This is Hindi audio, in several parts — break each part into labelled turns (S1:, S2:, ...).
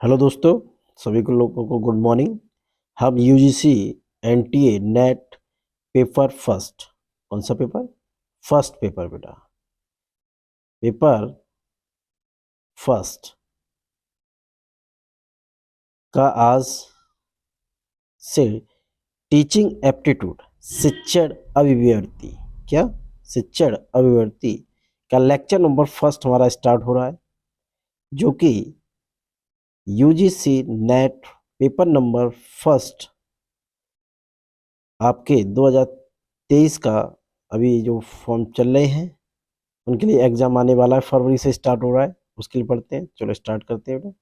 S1: हेलो दोस्तों, सभी को लोगों को गुड मॉर्निंग। हम UGC NTA net paper first, कौन सा पेपर? फर्स्ट पेपर बेटा, पेपर फर्स्ट का आज से टीचिंग एप्टीट्यूड शिक्षण अभिव्यक्ति, क्या शिक्षण अभिव्यक्ति का लेक्चर नंबर फर्स्ट हमारा स्टार्ट हो रहा है, जो कि UGC net paper number first आपके 2023 का अभी जो फॉर्म चल रहे हैं उनके लिए एग्जाम आने वाला है, फरवरी से स्टार्ट हो रहा है, उसके लिए पढ़ते हैं। चलो स्टार्ट करते हैं बेटा।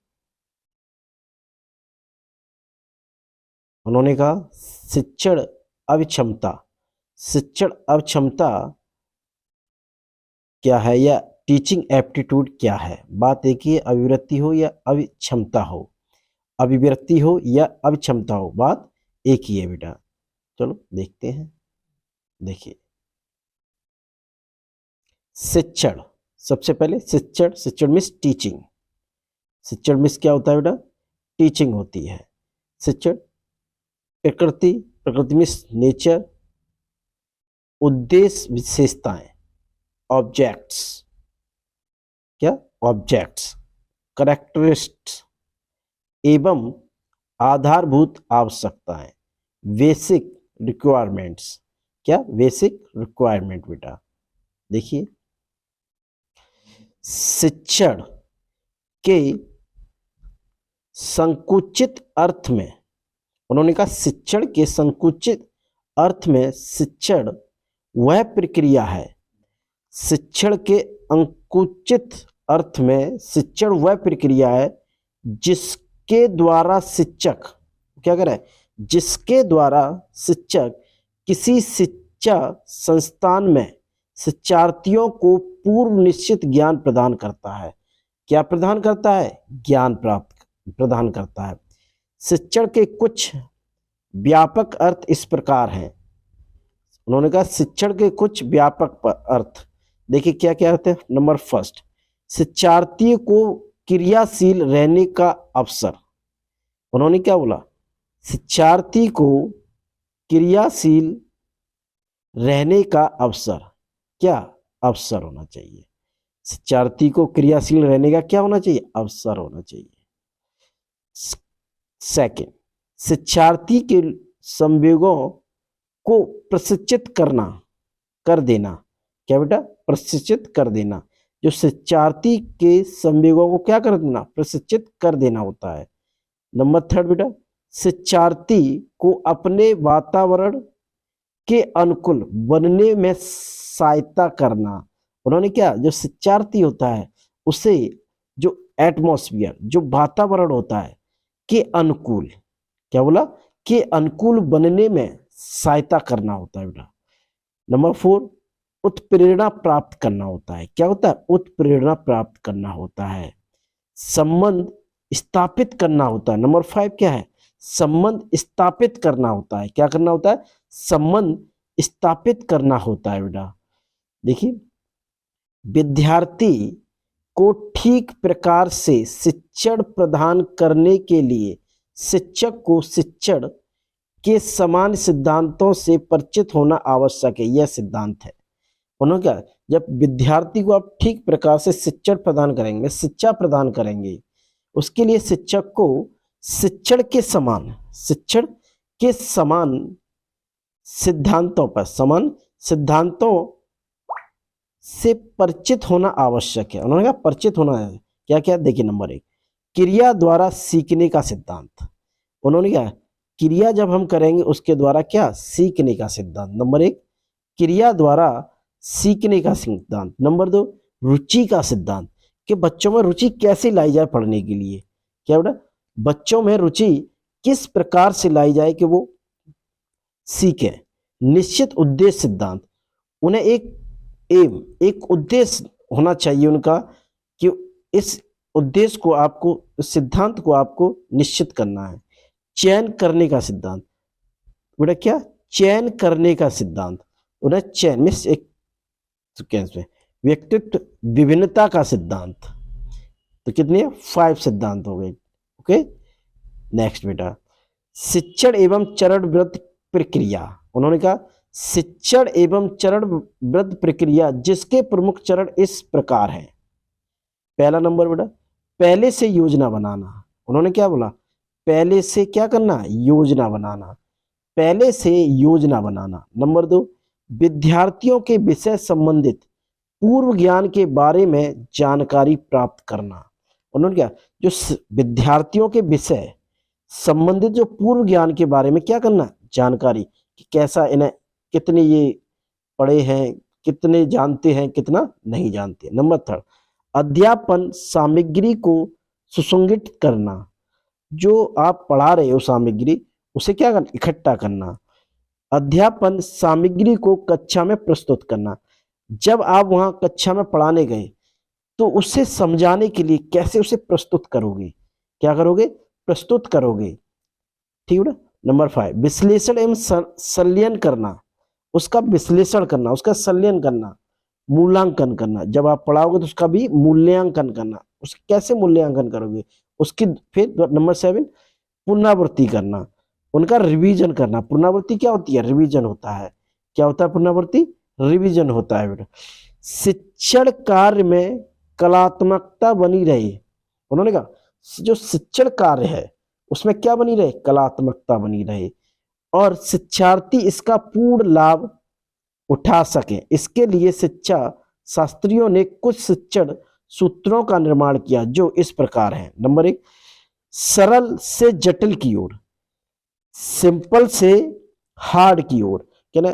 S1: उन्होंने कहा शिक्षण अक्षमता, शिक्षण अक्षमता क्या है या टीचिंग एप्टीट्यूड क्या है। बात एक ही है, अभिवृत्ति हो या अक्षमता हो, अभिवृत्ति हो या अक्षमता हो, बात एक ही है बेटा। चलो देखते हैं। देखिए शिक्षण, सबसे पहले शिक्षण, शिक्षण मीन्स टीचिंग। शिक्षण मीन्स क्या होता है बेटा? टीचिंग होती है। शिक्षण प्रकृति, प्रकृति मीन्स नेचर, उद्देश्य विशेषताएं, ऑब्जेक्ट्स, क्या ऑब्जेक्ट्स, करेक्टरिस्टिक्स एवं आधारभूत आवश्यकताएं, बेसिक रिक्वायरमेंट्स, क्या बेसिक रिक्वायरमेंट बेटा। देखिए शिक्षण के संकुचित अर्थ में, उन्होंने कहा शिक्षण के संकुचित अर्थ में शिक्षण वह प्रक्रिया है, शिक्षण के अंकुचित अर्थ में शिक्षण वह प्रक्रिया है जिसके द्वारा शिक्षक क्या करे, जिसके द्वारा शिक्षक किसी शिक्षा संस्थान में शिक्षार्थियों को पूर्व निश्चित ज्ञान प्रदान करता है। क्या प्रदान करता है? ज्ञान प्राप्त प्रदान करता है। शिक्षण के कुछ व्यापक अर्थ इस प्रकार हैं। उन्होंने कहा शिक्षण के कुछ व्यापक अर्थ, देखिए क्या क्या अर्थ है। नंबर फर्स्ट, शिक्षार्थी को क्रियाशील रहने का अवसर। उन्होंने क्या बोला? शिक्षार्थी को क्रियाशील रहने का अवसर, क्या अवसर होना चाहिए। शिक्षार्थी को क्रियाशील रहने का क्या होना चाहिए? अवसर होना चाहिए। सेकंड, शिक्षार्थी के संवेगों को प्रशिक्षित करना, कर देना, क्या बेटा? प्रशिक्षित कर देना। जो शिक्षार्थी के संवेगों को क्या कर देना? प्रशिक्षित कर देना होता है। नंबर थर्ड बेटा, शिक्षार्थी को अपने वातावरण के अनुकूल बनने में सहायता करना। उन्होंने क्या, जो शिक्षार्थी होता है उसे जो एटमॉस्फेयर, जो वातावरण होता है के अनुकूल, क्या बोला? के अनुकूल बनने में सहायता करना होता है बेटा। नंबर फोर, उत्प्रेरणा प्राप्त करना होता है। क्या होता है? उत्प्रेरणा प्राप्त करना होता है। संबंध स्थापित करना होता है। नंबर फाइव क्या है? संबंध स्थापित करना होता है। क्या करना होता है? संबंध स्थापित करना होता है बेटा। देखिए विद्यार्थी को ठीक प्रकार से शिक्षण प्रदान करने के लिए शिक्षक को शिक्षण के समान सिद्धांतों से परिचित होना आवश्यक है। यह सिद्धांत है। उन्होंने क्या, जब विद्यार्थी को आप ठीक प्रकार से शिक्षण प्रदान करेंगे, शिक्षा प्रदान करेंगे, उसके लिए शिक्षक को शिक्षण के समान, शिक्षण के समान सिद्धांतों पर, समान सिद्धांतों से परिचित होना आवश्यक है। उन्होंने कहा परिचित होना है। क्या क्या? देखिए नंबर एक, क्रिया द्वारा सीखने का सिद्धांत। उन्होंने क्या, क्रिया जब हम करेंगे उसके द्वारा क्या? सीखने का सिद्धांत। नंबर एक, क्रिया द्वारा सीखने का सिद्धांत। नंबर दो, रुचि का सिद्धांत, कि बच्चों में रुचि कैसे लाई जाए पढ़ने के लिए। क्या बेटा? बच्चों में रुचि किस प्रकार से लाई जाए कि वो सीखे। निश्चित उद्देश्य सिद्धांत, उन्हें एक एम, एक उद्देश्य होना चाहिए उनका, कि इस उद्देश्य को आपको, सिद्धांत को आपको निश्चित करना है। चयन करने का सिद्धांत बेटा, क्या? चयन करने का सिद्धांत। उन्हें चयन मीन्स एक में व्यक्तित्व विभिन्नता का सिद्धांत। तो कितने? 5 सिद्धांत हो गए। ओके। नेक्स्ट बेटा, शिक्षण एवं चरणबद्ध प्रक्रिया। उन्होंने कहा शिक्षण एवं चरणबद्ध प्रक्रिया जिसके प्रमुख चरण इस प्रकार हैं। पहला नंबर बेटा, पहले से योजना बनाना। उन्होंने क्या बोला, पहले से क्या करना, योजना बनाना, पहले से योजना बनाना। नंबर 2, विद्यार्थियों के विषय संबंधित पूर्व ज्ञान के बारे में जानकारी प्राप्त करना। उन्होंने क्या, जो विद्यार्थियों के विषय संबंधित जो पूर्व ज्ञान के बारे में क्या करना, जानकारी, कि कैसा इन्हें, कितने ये पढ़े हैं, कितने जानते हैं, कितना नहीं जानते। नंबर 3, अध्यापन सामग्री को सुसंगठित करना। जो आप पढ़ा रहे हो सामग्री, उसे क्या करना, इकट्ठा करना। अध्यापन सामग्री को कक्षा में प्रस्तुत करना। जब आप वहां कक्षा में पढ़ाने गए तो उसे समझाने के लिए कैसे उसे प्रस्तुत करोगे, क्या करोगे, प्रस्तुत करोगे। ठीक है ना। नंबर 5, विश्लेषण एवं संलयन करना। उसका विश्लेषण करना, उसका संलयन करना, मूल्यांकन करना। जब आप पढ़ाओगे तो उसका भी मूल्यांकन करना। उसका कैसे मूल्यांकन करोगे उसकी। फिर नंबर 7, पुनरावृत्ति करना, उनका रिवीजन करना। पुनरावृत्ति क्या होती है, रिवीजन होता है। क्या होता है पुनरावृत्ति, रिवीजन होता है बेटा। शिक्षण कार्य में कलात्मकता बनी रहे। उन्होंने कहा जो शिक्षण कार्य है उसमें क्या बनी रहे, कलात्मकता बनी रहे, और शिक्षार्थी इसका पूर्ण लाभ उठा सके। इसके लिए शिक्षा शास्त्रियों ने कुछ शिक्षण सूत्रों का निर्माण किया जो इस प्रकार हैं। नंबर 1, सरल से जटिल की ओर, सिंपल से हार्ड की ओर, क्या ना,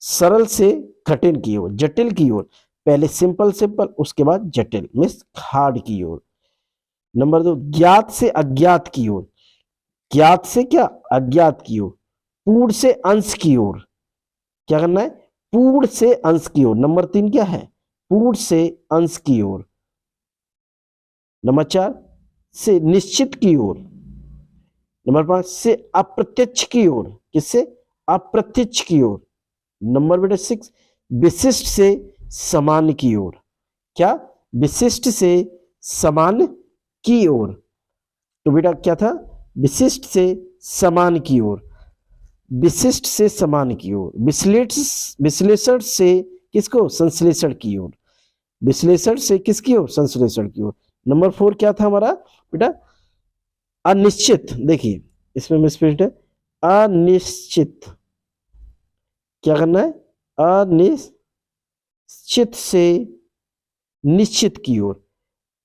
S1: सरल से कठिन की ओर, जटिल की ओर। पहले सिंपल सिंपल, उसके बाद जटिल मीन्स हार्ड की ओर। नंबर 2, ज्ञात से अज्ञात की ओर, ज्ञात से क्या, अज्ञात की ओर। पूर्ण से अंश की ओर, क्या करना है, पूर्ण से अंश की ओर। नंबर 3 क्या है, पूर्ण से अंश की ओर। नंबर 4, से निश्चित की ओर। नंबर 5, से अप्रत्यक्ष की ओर, किससे, अप्रत्यक्ष की ओर। नंबर बेटा 6, विशिष्ट से सामान्य की ओर। क्या, विशिष्ट से सामान्य की ओर। तो बेटा क्या था, विशिष्ट से समान की ओर, विशिष्ट से समान की ओर। विश्लेषण से किसको, संश्लेषण की ओर, विश्लेषण से किसकी ओर, संश्लेषण की ओर। नंबर 4 क्या था हमारा बेटा, अनिश्चित। देखिए इसमें मिसप्रिंट है, अनिश्चित, क्या करना है, अनिश्चित से निश्चित की ओर।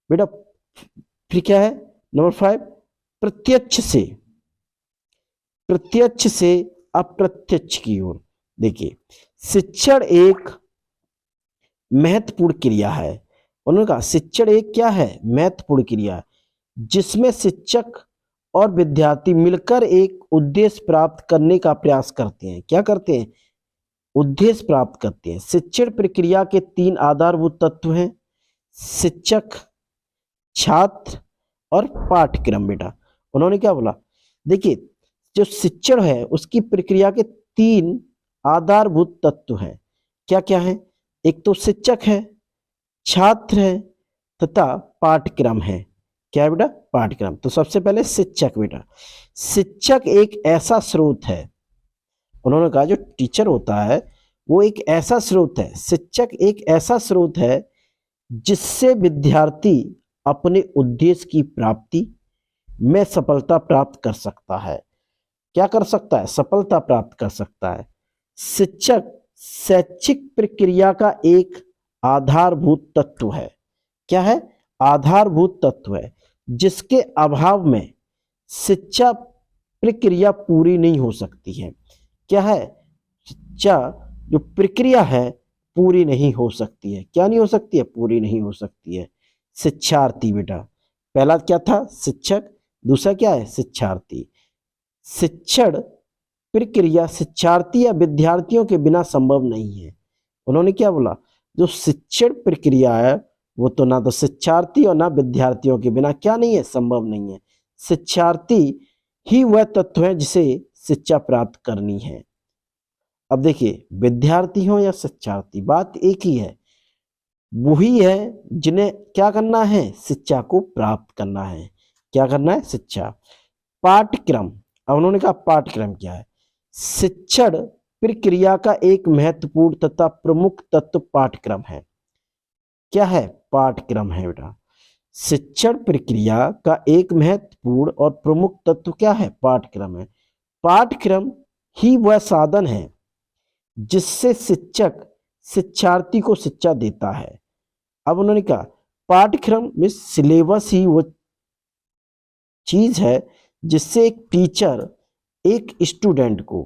S1: बेटा फिर क्या है, नंबर 5, प्रत्यक्ष से, प्रत्यक्ष से अप्रत्यक्ष की ओर। देखिए शिक्षण एक महत्वपूर्ण क्रिया है। उन्होंने कहा शिक्षण एक क्या है, महत्वपूर्ण क्रिया है, जिसमें शिक्षक और विद्यार्थी मिलकर एक उद्देश्य प्राप्त करने का प्रयास करते हैं। क्या करते हैं, उद्देश्य प्राप्त करते हैं। शिक्षण प्रक्रिया के 3 आधारभूत तत्व हैं, शिक्षक, छात्र और पाठ्यक्रम। बेटा उन्होंने क्या बोला, देखिए जो शिक्षण है उसकी प्रक्रिया के 3 आधारभूत तत्व हैं। क्या क्या है, एक तो शिक्षक है, छात्र है तथा पाठ्यक्रम है। क्या है बेटा, पाठ्यक्रम। तो सबसे पहले शिक्षक। बेटा शिक्षक एक ऐसा स्रोत है, उन्होंने कहा जो टीचर होता है वो एक ऐसा स्रोत है, शिक्षक एक ऐसा स्रोत है जिससे विद्यार्थी अपने उद्देश्य की प्राप्ति में सफलता प्राप्त कर सकता है। क्या कर सकता है, सफलता प्राप्त कर सकता है। शिक्षक शैक्षिक प्रक्रिया का एक आधारभूत तत्व है। क्या है, आधारभूत तत्व है, जिसके अभाव में शिक्षा प्रक्रिया पूरी नहीं हो सकती है। क्या है, शिक्षा जो प्रक्रिया है पूरी नहीं हो सकती है। क्या नहीं हो सकती है, पूरी नहीं हो सकती है। शिक्षार्थी। बेटा पहला क्या था, शिक्षक, दूसरा क्या है, शिक्षार्थी। शिक्षण प्रक्रिया शिक्षार्थी या विद्यार्थियों के बिना संभव नहीं है। उन्होंने क्या बोला, जो शिक्षण प्रक्रिया है वो तो ना तो शिक्षार्थी और ना विद्यार्थियों के बिना क्या नहीं है, संभव नहीं है। शिक्षार्थी ही वह तत्व है जिसे शिक्षा प्राप्त करनी है। अब देखिए विद्यार्थी हो या शिक्षार्थी, बात एक ही है, वही है जिन्हें क्या करना है, शिक्षा को प्राप्त करना है। क्या करना है? शिक्षा। पाठ्यक्रम, अब उन्होंने कहा पाठ्यक्रम क्या है? शिक्षण प्रक्रिया का एक महत्वपूर्ण तथा प्रमुख तत्व पाठ्यक्रम है। क्या है? पाठ्यक्रम है बेटा। शिक्षण प्रक्रिया का एक महत्वपूर्ण और प्रमुख तत्व क्या है? पाठ्यक्रम है। पाठ्यक्रम ही वह साधन है जिससे शिक्षक शिक्षार्थी को शिक्षा देता है। अब उन्होंने कहा पाठ्यक्रम में सिलेबस ही वो चीज है जिससे एक टीचर एक स्टूडेंट को,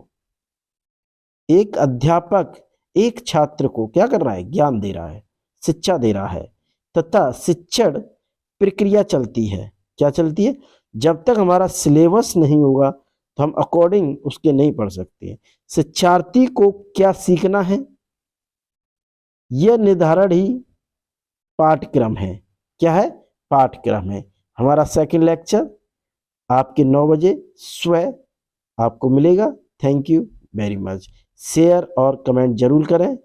S1: एक अध्यापक एक छात्र को क्या कर रहा है? ज्ञान दे रहा है, शिक्षा दे रहा है, तथा शिक्षण प्रक्रिया चलती है। क्या चलती है? जब तक हमारा सिलेबस नहीं होगा तो हम अकॉर्डिंग उसके नहीं पढ़ सकते। शिक्षार्थी को क्या सीखना है, यह निर्धारण ही पाठ्यक्रम है। क्या है? पाठ्यक्रम है। हमारा सेकंड लेक्चर आपके 9 बजे स्वयं आपको मिलेगा। Thank you very much. Share और कमेंट जरूर करें।